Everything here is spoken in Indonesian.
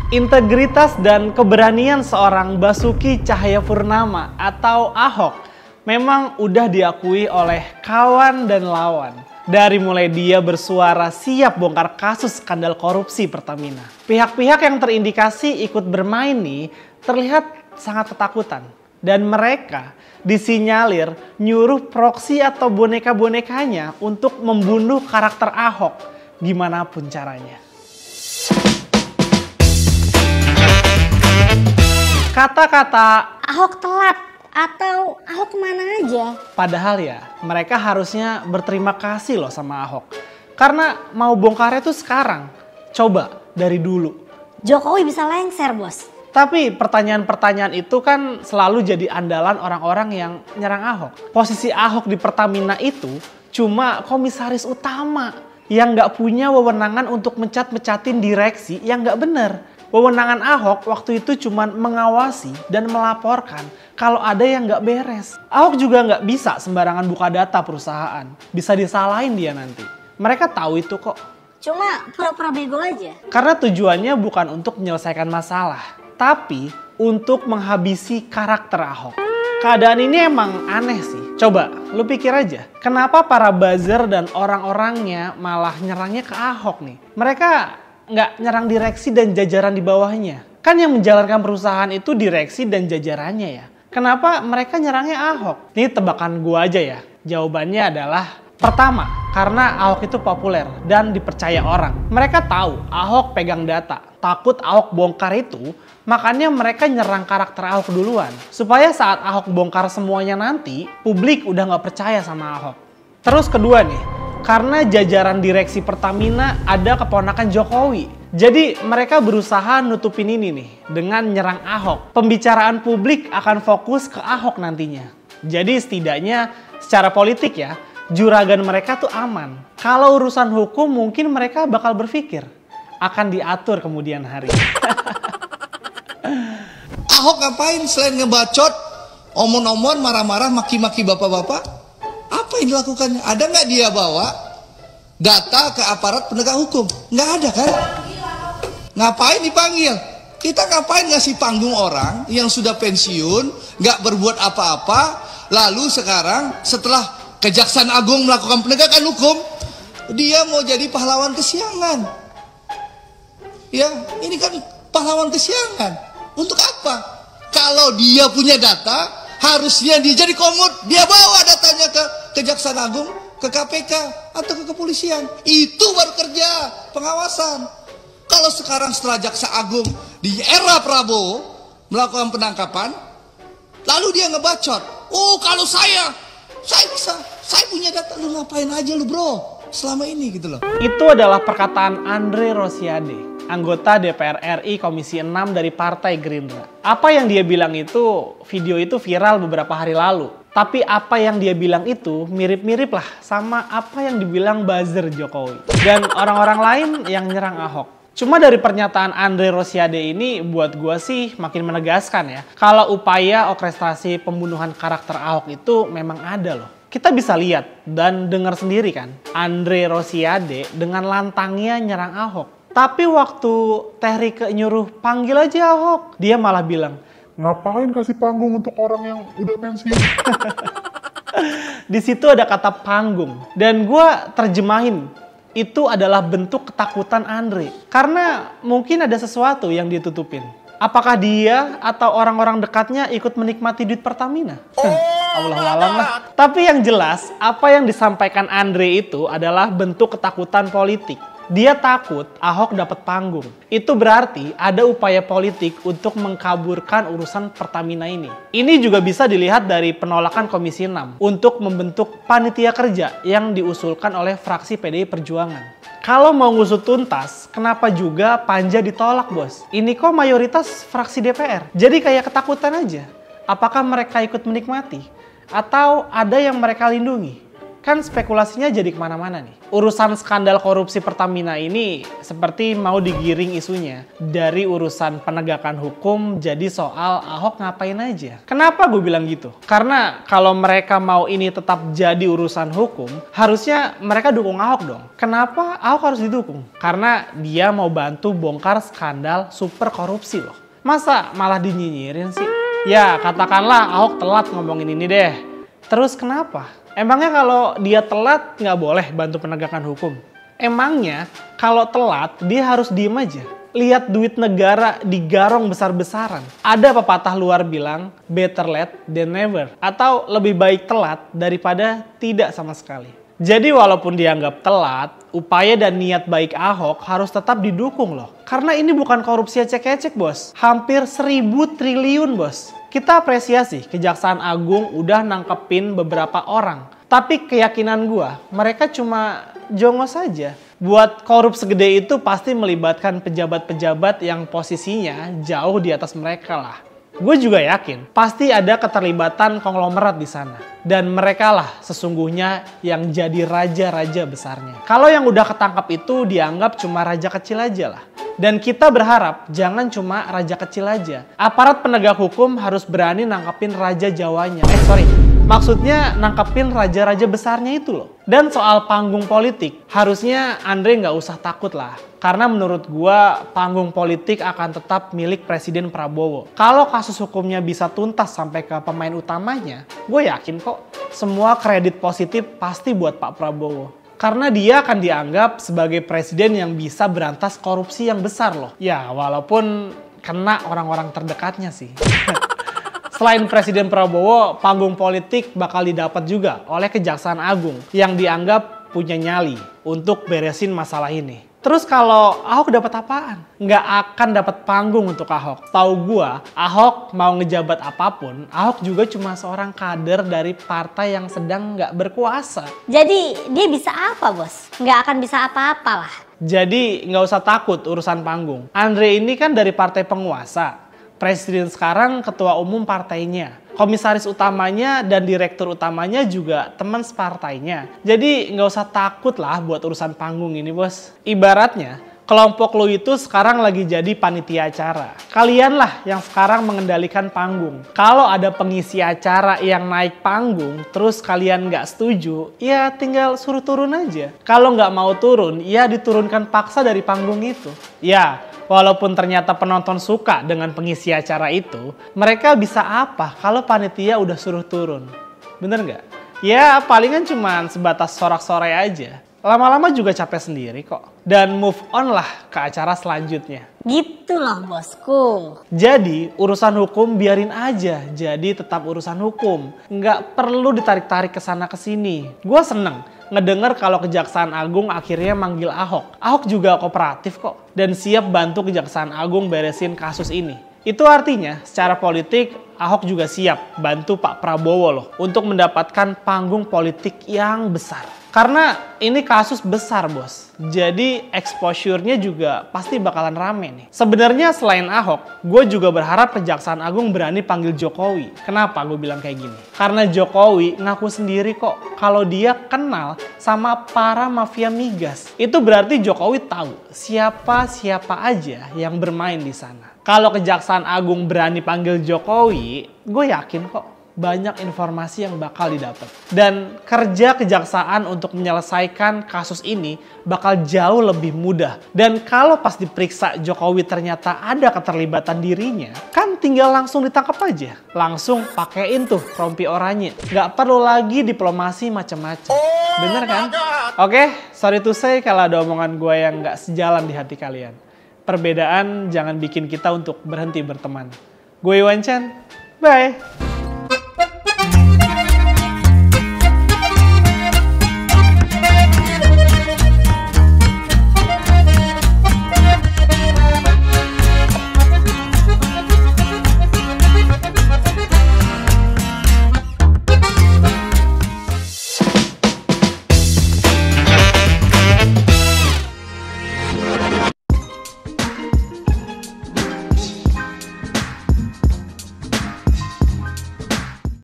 Integritas dan keberanian seorang Basuki Cahayapurnama atau Ahok memang udah diakui oleh kawan dan lawan. Dari mulai dia bersuara siap bongkar kasus skandal korupsi Pertamina. Pihak-pihak yang terindikasi ikut bermain nih terlihat sangat ketakutan. Dan mereka disinyalir nyuruh proksi atau boneka-bonekanya untuk membunuh karakter Ahok gimana pun caranya. Kata-kata Ahok telat atau Ahok kemana aja. Padahal ya mereka harusnya berterima kasih loh sama Ahok. Karena mau bongkarnya tuh sekarang. Coba dari dulu. Jokowi bisa lengser bos. Tapi pertanyaan-pertanyaan itu kan selalu jadi andalan orang-orang yang nyerang Ahok. Posisi Ahok di Pertamina itu cuma komisaris utama yang gak punya wewenangan untuk mencat-mecatin direksi yang gak bener. Wewenangan Ahok waktu itu cuma mengawasi dan melaporkan kalau ada yang nggak beres. Ahok juga nggak bisa sembarangan buka data perusahaan. Bisa disalahin dia nanti. Mereka tahu itu kok. Cuma pura-pura bego aja. Karena tujuannya bukan untuk menyelesaikan masalah. Tapi untuk menghabisi karakter Ahok. Keadaan ini emang aneh sih. Coba lu pikir aja. Kenapa para buzzer dan orang-orangnya malah nyerangnya ke Ahok nih? Mereka nggak nyerang direksi dan jajaran di bawahnya. Kan yang menjalankan perusahaan itu direksi dan jajarannya ya. Kenapa mereka nyerangnya Ahok? Ini tebakan gua aja ya. Jawabannya adalah pertama, karena Ahok itu populer dan dipercaya orang. Mereka tahu Ahok pegang data. Takut Ahok bongkar itu, makanya mereka nyerang karakter Ahok duluan. Supaya saat Ahok bongkar semuanya nanti, publik udah nggak percaya sama Ahok. Terus kedua nih, karena jajaran direksi Pertamina ada keponakan Jokowi. Jadi mereka berusaha nutupin ini nih dengan nyerang Ahok. Pembicaraan publik akan fokus ke Ahok nantinya. Jadi setidaknya secara politik ya, juragan mereka tuh aman. Kalau urusan hukum mungkin mereka bakal berpikir akan diatur kemudian hari. Ahok ngapain selain ngebacot, omong-omong, marah-marah, maki-maki bapak-bapak? Apa yang dilakukannya? Ada nggak dia bawa data ke aparat penegak hukum? Nggak ada kan? Ngapain dipanggil? Kita ngapain ngasih panggung orang yang sudah pensiun, nggak berbuat apa-apa, lalu sekarang setelah Kejaksaan Agung melakukan penegakan hukum, dia mau jadi pahlawan kesiangan. Ya, ini kan pahlawan kesiangan. Untuk apa? Kalau dia punya data, harusnya dia jadi komut, dia bawa datanya ke Kejaksaan Agung, ke KPK atau ke kepolisian. Itu baru kerja pengawasan. Kalau sekarang setelah Jaksa Agung di era Prabowo melakukan penangkapan, lalu dia ngebacot. Oh, kalau saya bisa, saya punya data. Lu ngapain aja lu bro selama ini gitu loh. Itu adalah perkataan Andre Rosiade, anggota DPR RI Komisi 6 dari Partai Gerindra. Apa yang dia bilang itu, video itu viral beberapa hari lalu. Tapi apa yang dia bilang itu mirip-mirip lah sama apa yang dibilang buzzer Jokowi. Dan orang-orang lain yang nyerang Ahok. Cuma dari pernyataan Andre Rosiade ini buat gua sih makin menegaskan ya. Kalau upaya orkestrasi pembunuhan karakter Ahok itu memang ada loh. Kita bisa lihat dan dengar sendiri kan. Andre Rosiade dengan lantangnya nyerang Ahok. Tapi waktu Teh Rike nyuruh panggil aja Ahok, dia malah bilang, ngapain kasih panggung untuk orang yang udah pensiun? di situ ada kata panggung. Dan gua terjemahin, itu adalah bentuk ketakutan Andre. Karena mungkin ada sesuatu yang ditutupin. Apakah dia atau orang-orang dekatnya ikut menikmati duit Pertamina? Allahualam lah. Tapi yang jelas, apa yang disampaikan Andre itu adalah bentuk ketakutan politik. Dia takut Ahok dapat panggung. Itu berarti ada upaya politik untuk mengkaburkan urusan Pertamina ini. Ini juga bisa dilihat dari penolakan Komisi 6 untuk membentuk panitia kerja yang diusulkan oleh fraksi PDI Perjuangan. Kalau mau ngusut tuntas, kenapa juga panja ditolak bos? Ini kok mayoritas fraksi DPR. Jadi kayak ketakutan aja. Apakah mereka ikut menikmati? Atau ada yang mereka lindungi? kan spekulasinya jadi kemana-mana nih. Urusan skandal korupsi Pertamina ini seperti mau digiring isunya dari urusan penegakan hukum jadi soal Ahok ngapain aja. Kenapa gue bilang gitu? Karena kalau mereka mau ini tetap jadi urusan hukum, harusnya mereka dukung Ahok dong. Kenapa Ahok harus didukung? Karena dia mau bantu bongkar skandal super korupsi loh. Masa malah dinyinyirin sih? Ya katakanlah Ahok telat ngomongin ini deh. Terus kenapa? Emangnya kalau dia telat nggak boleh bantu penegakan hukum? Emangnya kalau telat dia harus diem aja? Lihat duit negara digarong besar-besaran. Ada pepatah luar bilang, better late than never. Atau lebih baik telat daripada tidak sama sekali. Jadi walaupun dianggap telat, upaya dan niat baik Ahok harus tetap didukung loh. Karena ini bukan korupsi ecek-ecek bos. Hampir 1.000 triliun bos. Kita apresiasi Kejaksaan Agung udah nangkepin beberapa orang. Tapi keyakinan gua, mereka cuma jongos saja. Buat korup segede itu pasti melibatkan pejabat-pejabat yang posisinya jauh di atas mereka lah. Gue juga yakin pasti ada keterlibatan konglomerat di sana. Dan mereka lah sesungguhnya yang jadi raja-raja besarnya. Kalau yang udah ketangkap itu dianggap cuma raja kecil aja lah. Dan kita berharap jangan cuma raja kecil aja. Aparat penegak hukum harus berani nangkepin raja Jawanya. Maksudnya nangkepin raja-raja besarnya itu loh. Dan soal panggung politik, harusnya Andre nggak usah takut lah. Karena menurut gua panggung politik akan tetap milik Presiden Prabowo. Kalau kasus hukumnya bisa tuntas sampai ke pemain utamanya, gue yakin kok semua kredit positif pasti buat Pak Prabowo. Karena dia akan dianggap sebagai presiden yang bisa berantas korupsi yang besar loh. Ya walaupun kena orang-orang terdekatnya sih. Selain Presiden Prabowo, panggung politik bakal didapat juga oleh Kejaksaan Agung yang dianggap punya nyali untuk beresin masalah ini. Terus kalau Ahok dapat apaan? Nggak akan dapat panggung untuk Ahok. Tahu gua, Ahok mau ngejabat apapun, Ahok juga cuma seorang kader dari partai yang sedang nggak berkuasa. Jadi dia bisa apa bos? Nggak akan bisa apa-apa lah. Jadi nggak usah takut urusan panggung. Andre ini kan dari partai penguasa. Presiden sekarang ketua umum partainya. Komisaris utamanya dan direktur utamanya juga teman separtainya. Jadi nggak usah takut lah buat urusan panggung ini bos. Ibaratnya kelompok lo itu sekarang lagi jadi panitia acara. Kalianlah yang sekarang mengendalikan panggung. Kalau ada pengisi acara yang naik panggung terus kalian nggak setuju, ya tinggal suruh turun aja. Kalau nggak mau turun, ya diturunkan paksa dari panggung itu. Ya, walaupun ternyata penonton suka dengan pengisi acara itu, mereka bisa apa kalau panitia udah suruh turun? Bener nggak? Ya palingan cuman sebatas sorak-sorai aja. Lama-lama juga capek sendiri kok. Dan move on lah ke acara selanjutnya. Gitu loh bosku. Jadi urusan hukum biarin aja jadi tetap urusan hukum. Nggak perlu ditarik-tarik ke sana ke sini. Gue seneng ngedenger kalau Kejaksaan Agung akhirnya manggil Ahok. Ahok juga kooperatif kok dan siap bantu Kejaksaan Agung beresin kasus ini. Itu artinya secara politik Ahok juga siap bantu Pak Prabowo loh untuk mendapatkan panggung politik yang besar. Karena ini kasus besar bos, jadi exposure-nya juga pasti bakalan rame nih. Sebenarnya selain Ahok, gue juga berharap Kejaksaan Agung berani panggil Jokowi. Kenapa gue bilang kayak gini? Karena Jokowi ngaku sendiri kok kalau dia kenal sama para mafia migas. Itu berarti Jokowi tahu siapa aja yang bermain di sana. Kalau Kejaksaan Agung berani panggil Jokowi, gue yakin kok banyak informasi yang bakal didapat. Dan kerja kejaksaan untuk menyelesaikan kasus ini bakal jauh lebih mudah. Dan kalau pas diperiksa Jokowi ternyata ada keterlibatan dirinya, kan tinggal langsung ditangkap aja. Langsung pakein tuh rompi oranye. Nggak perlu lagi diplomasi macam-macam. Bener kan? Oke, sorry to say kalau ada omongan gue yang nggak sejalan di hati kalian. Perbedaan jangan bikin kita untuk berhenti berteman. Gue Iwan Chen, bye!